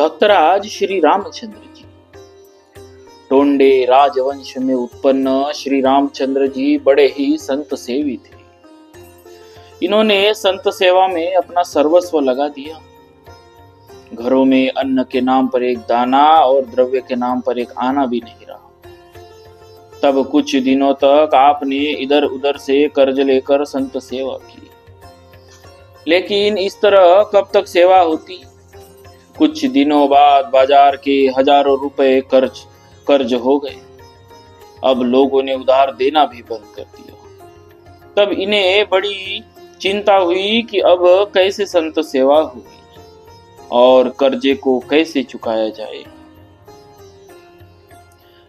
भक्तराज श्री रामचंद्र जी। टोंडे राजवंश में उत्पन्न श्री रामचंद्र जी बड़े ही संत सेवी थे। इन्होंने संत सेवा में अपना सर्वस्व लगा दिया। घरों में अन्न के नाम पर एक दाना और द्रव्य के नाम पर एक आना भी नहीं रहा। तब कुछ दिनों तक आपने इधर उधर से कर्ज लेकर संत सेवा की, लेकिन इस तरह कब तक सेवा होती। कुछ दिनों बाद बाजार के हजारों रुपए कर्ज हो गए। अब लोगों ने उधार देना भी बंद कर दिया। तब इन्हें बड़ी चिंता हुई कि अब कैसे संत सेवा होगी और कर्जे को कैसे चुकाया जाए।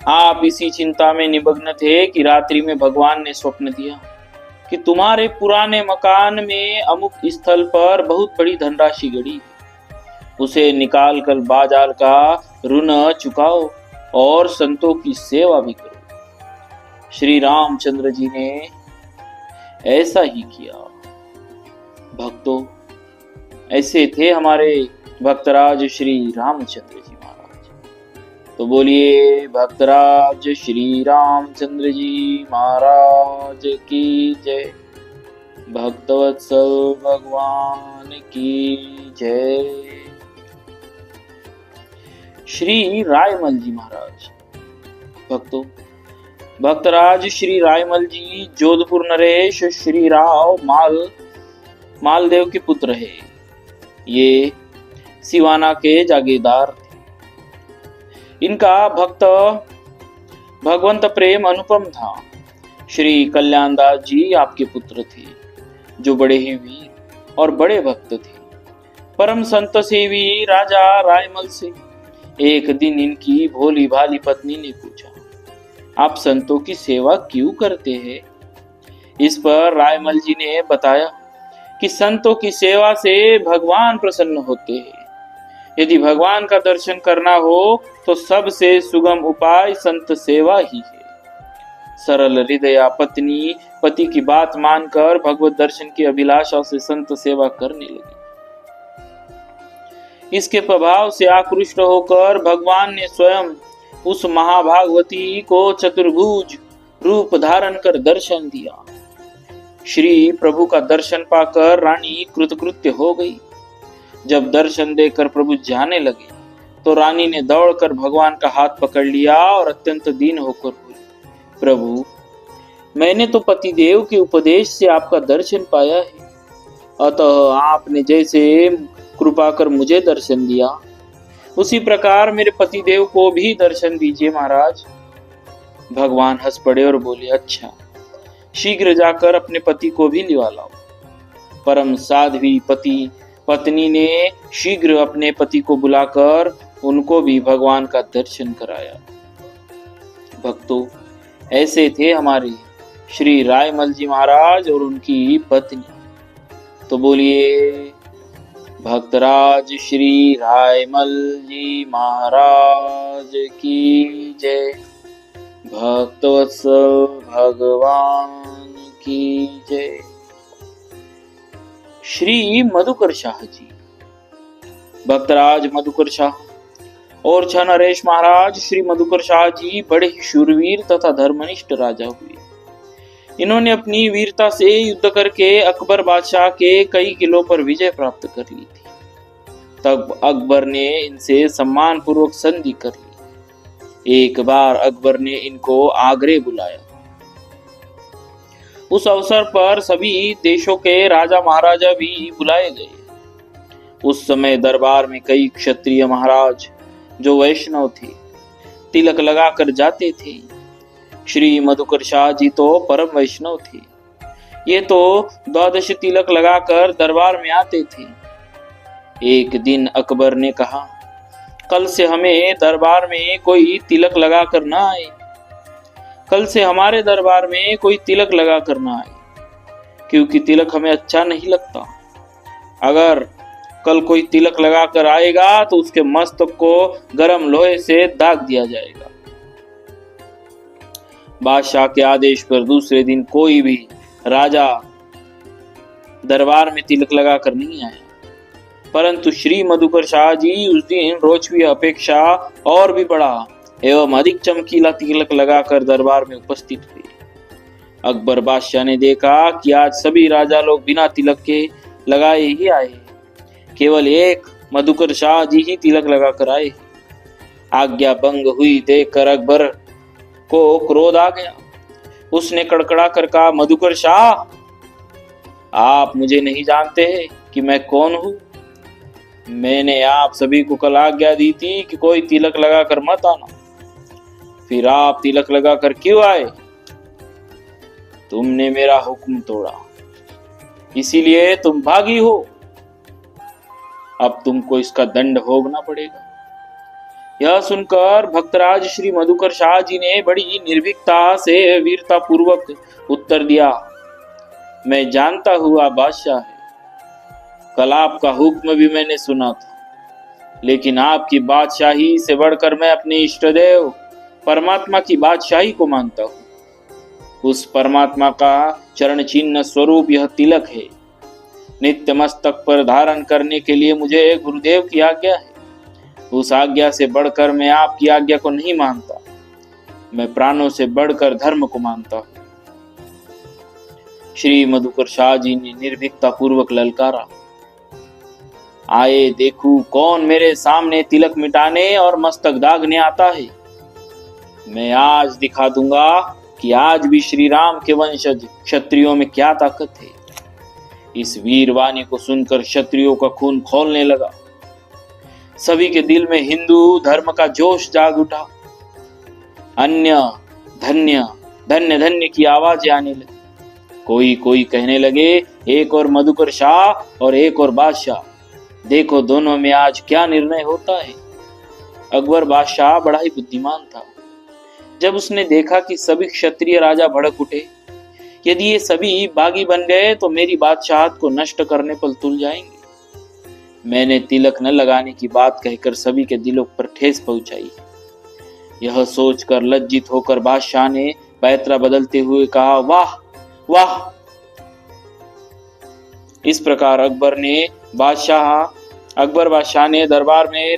आप इसी चिंता में निमग्न थे कि रात्रि में भगवान ने स्वप्न दिया कि तुम्हारे पुराने मकान में अमुक स्थल पर बहुत बड़ी धनराशि गड़ी, उसे निकाल कर बाजार का ऋण चुकाओ और संतों की सेवा भी करो। श्री रामचंद्र जी ने ऐसा ही किया। भक्तों, ऐसे थे हमारे भक्तराज श्री रामचंद्र जी महाराज। तो बोलिए भक्तराज श्री रामचंद्र जी महाराज की जय। भक्तवत्सल भगवान की जय। श्री रायमल जी महाराज। भक्तों, भक्तराज श्री रायमल जी जोधपुर नरेश श्री राव मालदेव के पुत्र है। ये सिवाना के जागीरदार थे। इनका भगवंत प्रेम अनुपम था। श्री कल्याणदास जी आपके पुत्र थे, जो बड़े ही वीर और बड़े भक्त थे। परम संत सेवी राजा रायमल से एक दिन इनकी भोली भाली पत्नी ने पूछा, आप संतों की सेवा क्यों करते हैं? इस पर रायमल जी ने बताया कि संतों की सेवा से भगवान प्रसन्न होते हैं। यदि भगवान का दर्शन करना हो तो सबसे सुगम उपाय संत सेवा ही है। सरल हृदया पत्नी पति की बात मानकर भगवत दर्शन की अभिलाषा से संत सेवा करने लगी। इसके प्रभाव से आकृष्ट होकर भगवान ने स्वयं उस महाभागवती को चतुर्भुज रूप धारण कर दर्शन दिया। श्री प्रभु का दर्शन पाकर रानी कृतकृत्य हो गई। जब दर्शन देकर प्रभु जाने लगे तो रानी ने दौड़कर भगवान का हाथ पकड़ लिया और अत्यंत दीन होकर बोली, प्रभु, मैंने तो पतिदेव के उपदेश से आपका दर्शन पाया है, अतः आपने जैसे कृपा कर मुझे दर्शन दिया, उसी प्रकार मेरे पतिदेव को भी दर्शन दीजिए महाराज। भगवान हंस पड़े और बोले, अच्छा, शीघ्र जाकर अपने पति को भी लिवा लाओ। परम साध्वी पत्नी ने शीघ्र अपने पति को बुलाकर उनको भी भगवान का दर्शन कराया। भक्तों, ऐसे थे हमारे श्री रायमल जी महाराज और उनकी पत्नी। तो बोलिए भक्तराज श्री रायमल जी महाराज की जय। भक्तवत्सल भगवान की जय। श्री मधुकर शाह जी। भक्तराज मधुकर शाह और छ नरेश महाराज श्री मधुकर शाह जी बड़े ही शूरवीर तथा धर्मनिष्ठ राजा हुए। इन्होंने अपनी वीरता से युद्ध करके अकबर बादशाह के कई किलों पर विजय प्राप्त कर ली थी। तब अकबर ने इनसे सम्मान पूर्वक संधि कर ली। एक बार अकबर ने इनको आगरे बुलाया। उस अवसर पर सभी देशों के राजा महाराजा भी बुलाए गए। उस समय दरबार में कई क्षत्रिय महाराज जो वैष्णव थे तिलक लगाकर जाते थे। श्री मधुकर शाह जी तो परम वैष्णव थे। ये तो 12 तिलक लगाकर दरबार में आते थे। एक दिन अकबर ने कहा, कल से हमें दरबार में कोई तिलक लगाकर ना आए। कल से हमारे दरबार में कोई तिलक लगाकर ना आए, क्योंकि तिलक हमें अच्छा नहीं लगता। अगर कल कोई तिलक लगाकर आएगा तो उसके मस्तक को गर्म लोहे से दाग दिया जाएगा। बादशाह के आदेश पर दूसरे दिन कोई भी राजा दरबार में तिलक लगाकर नहीं आया। परंतु श्री मधुकर शाह जी उस दिन रोचवी अपेक्षा और भी बड़ा एवं अधिक चमकीला तिलक लगाकर दरबार में उपस्थित हुए। अकबर बादशाह ने देखा कि आज सभी राजा लोग बिना तिलक के लगाए ही आए, केवल एक मधुकर शाह जी ही तिलक लगाकर आए। आज्ञा भंग हुई देखकर अकबर को क्रोध आ गया। उसने कड़कड़ा कर कहा, मधुकर शाह, आप मुझे नहीं जानते कि मैं कौन हूं? मैंने आप सभी को कल आज्ञा दी थी कि कोई तिलक लगाकर मत आना, फिर आप तिलक लगाकर क्यों आए? तुमने मेरा हुक्म तोड़ा, इसीलिए तुम भागी हो। अब तुमको इसका दंड भोगना पड़ेगा। यह सुनकर भक्तराज श्री मधुकर शाह जी ने बड़ी निर्भीकता से वीरता पूर्वक उत्तर दिया, मैं जानता हूं आप बादशाह है। कल आपका हुक्म भी मैंने सुना था, लेकिन आपकी बादशाही से बढ़कर मैं अपने इष्ट देव परमात्मा की बादशाही को मानता हूं। उस परमात्मा का चरण चिन्ह स्वरूप यह तिलक है। नित्य मस्तक पर धारण करने के लिए मुझे गुरुदेव की आज्ञा है। उस आज्ञा से बढ़कर मैं आपकी आज्ञा को नहीं मानता। मैं प्राणों से बढ़कर धर्म को मानता हूं। श्री मधुकर शाह जी ने निर्भीकता पूर्वक ललकारा, आए देखूं कौन मेरे सामने तिलक मिटाने और मस्तक दागने आता है। मैं आज दिखा दूंगा कि आज भी श्री राम के वंशज क्षत्रियों में क्या ताकत है। इस वीरवाणी को सुनकर क्षत्रियों का खून खौलने लगा। सभी के दिल में हिंदू धर्म का जोश जाग उठा। अन्य धन्य धन्य धन्य की आवाजें आने लगी। कोई कोई कहने लगे, एक और मधुकर शाह और एक और बादशाह, देखो दोनों में आज क्या निर्णय होता है। अकबर बादशाह बड़ा ही बुद्धिमान था। जब उसने देखा कि सभी क्षत्रिय राजा भड़क उठे, यदि ये सभी बागी बन गए तो मेरी बादशाहत को नष्ट करने पर तुल जाएंगे। मैंने तिलक न लगाने की बात कहकर सभी के दिलों पर ठेस पहुंचाई। यह सोचकर लज्जित होकर बादशाह ने पैतरा बदलते हुए कहा, वाह वाह। इस प्रकार अकबर बादशाह ने दरबार में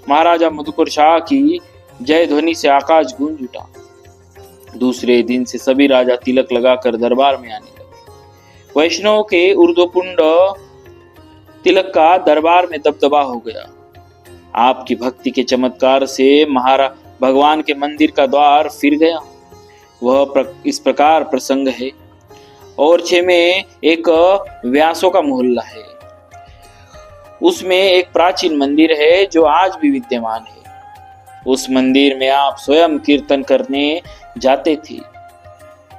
महाराजा मधुकर शाह की जय ध्वनि से आकाश गूंज उठा। दूसरे दिन से सभी राजा तिलक लगाकर दरबार में आने लगे। वैष्णव के ऊर्ध्वपुंड तिलक का दरबार में दबदबा हो गया। आपकी भक्ति के चमत्कार से भगवान के मंदिर का द्वार फिर गया। वह इस प्रकार प्रसंग है। और 6 में एक व्यासों का मोहल्ला है। उसमें एक प्राचीन मंदिर है जो आज भी विद्यमान है। उस मंदिर में आप स्वयं कीर्तन करने जाते थे।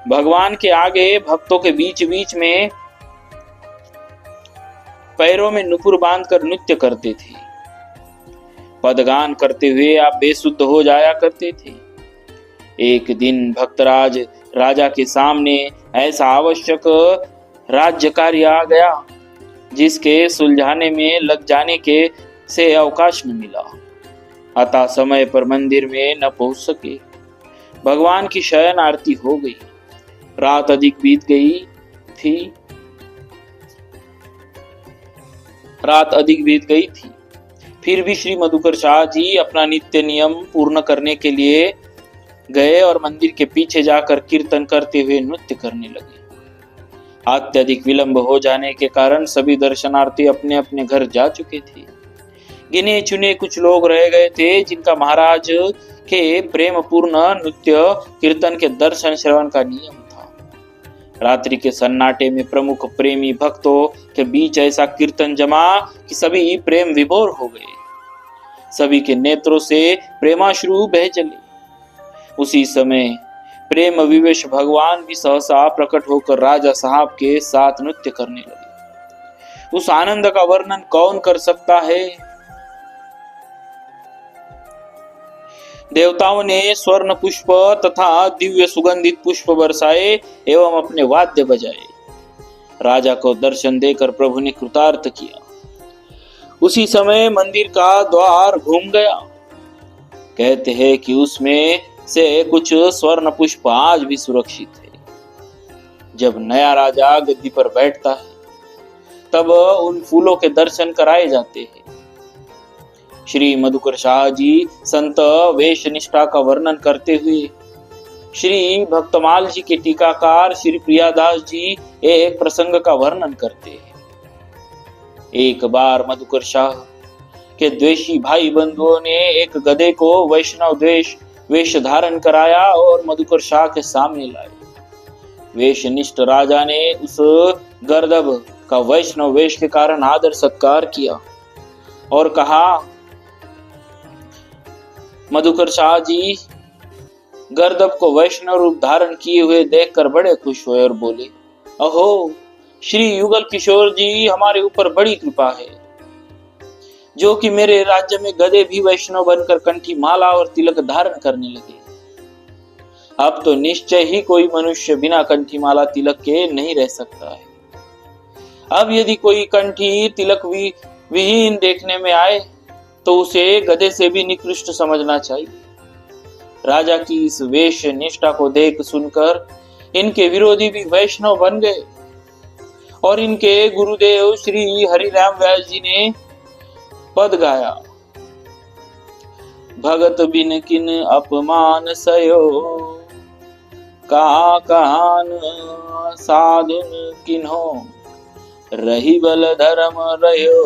भगवान के आगे भक्तों के बीच बीच में पैरों में नुपुर बांधकर नृत्य करते थे। पदगान करते हुए आप बेसुध हो जाया करते थे। एक दिन भक्तराज राजा के सामने ऐसा आवश्यक राज्य कार्य आ गया जिसके सुलझाने में लग जाने के से अवकाश न मिला। अतः समय पर मंदिर में न पहुंच सके। भगवान की शयन आरती हो गई। रात अधिक बीत गई थी। फिर भी श्री मधुकर शाह जी अपना नित्य नियम पूर्ण करने के लिए गए और मंदिर के पीछे जाकर कीर्तन करते हुए नृत्य करने लगे। अत्यधिक विलंब हो जाने के कारण सभी दर्शनार्थी अपने अपने घर जा चुके थे। गिने चुने कुछ लोग रह गए थे जिनका महाराज के प्रेम पूर्ण नृत्य कीर्तन के दर्शन श्रवण का नियम था। रात्रि के सन्नाटे में प्रमुख प्रेमी भक्तों के बीच ऐसा कीर्तन जमा कि सभी प्रेम विभोर हो गए। सभी के नेत्रों से प्रेमाश्रु बह चले। उसी समय प्रेम विवेश भगवान भी सहसा प्रकट होकर राजा साहब के साथ नृत्य करने लगे। उस आनंद का वर्णन कौन कर सकता है। देवताओं ने स्वर्ण पुष्प तथा दिव्य सुगंधित पुष्प बरसाए एवं अपने वाद्य बजाए। राजा को दर्शन देकर प्रभु ने कृतार्थ किया। उसी समय मंदिर का द्वार घूम गया। कहते हैं कि उसमें से कुछ स्वर्ण पुष्प आज भी सुरक्षित है। जब नया राजा गद्दी पर बैठता है तब उन फूलों के दर्शन कराए जाते हैं। श्री मधुकर शाह जी संत वेश निष्ठा का वर्णन करते हुए श्री भक्तमाल जी के टीकाकार श्री प्रियादास जी एक प्रसंग का वर्णन करते हैं। एक बार मधुकर शाह के द्वेषी भाई बंधुओं ने एक गधे को वैष्णव वेश धारण कराया और मधुकर शाह के सामने लाए। वेशनिष्ठ राजा ने उस गर्दभ का वैष्णव वेश के कारण आदर सत्कार किया और कहा, मधुकर शाह जी गर्दभ को वैष्णव रूप धारण किए हुए देखकर बड़े खुश हुए और बोले, अहो श्री युगल किशोर जी, हमारे ऊपर बड़ी कृपा है जो कि मेरे राज्य में गधे भी वैष्णव बनकर कंठी माला और तिलक धारण करने लगे। अब तो निश्चय ही कोई मनुष्य बिना कंठी माला तिलक के नहीं रह सकता है। अब यदि कोई कंठी तिलक विहीन देखने में आए तो उसे गधे से भी निकृष्ट समझना चाहिए। राजा की इस वेश निष्ठा को देख सुनकर इनके विरोधी भी वैष्णव बन गए और इनके गुरुदेव श्री हरिराम व्यास जी ने पद गाया, भगत बिन किन अपमान सयो, कहान साधुन किन्हो, रही बल धर्म रहो,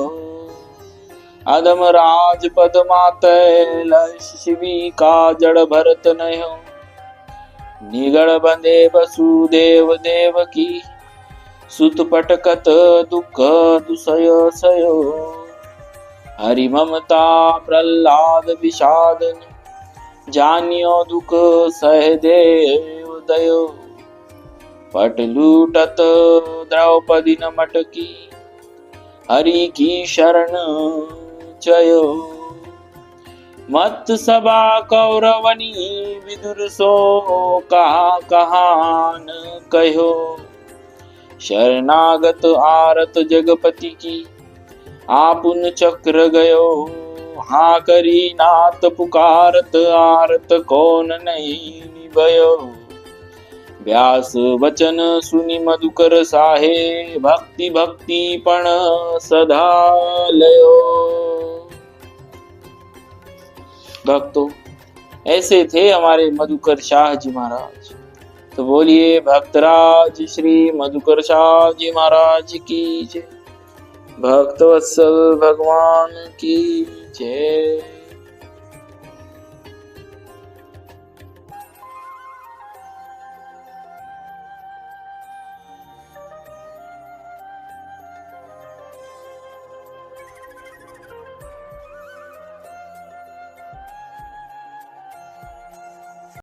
अदम राज पद मातै शिवी का जड़ भरत नयो, निगड़ बंदे वसुदेव देव की, सुत पटकत दुख दुसय सयो, हरि ममता प्रहलाद विषादन, जानियो दुख सहदेव दयो, पट लूटत द्रौपदी न मटकी, हरि की शरण चयो, मत सभा कौरवनी विदुर सो, कहान कहो, शरणागत आरत जगपति की, आपुन चक्र गयो, हाँ करी नाथ पुकारत, आरत कौन नहीं निभयो, व्यास वचन सुनि मधुकर साहे, भक्ति भक्ति पण सदा लयो। भक्तों, ऐसे थे हमारे मधुकर शाह जी महाराज। तो बोलिए भक्तराज श्री मधुकर शाह जी महाराज की जय, भक्तवत्सल भगवान की जय।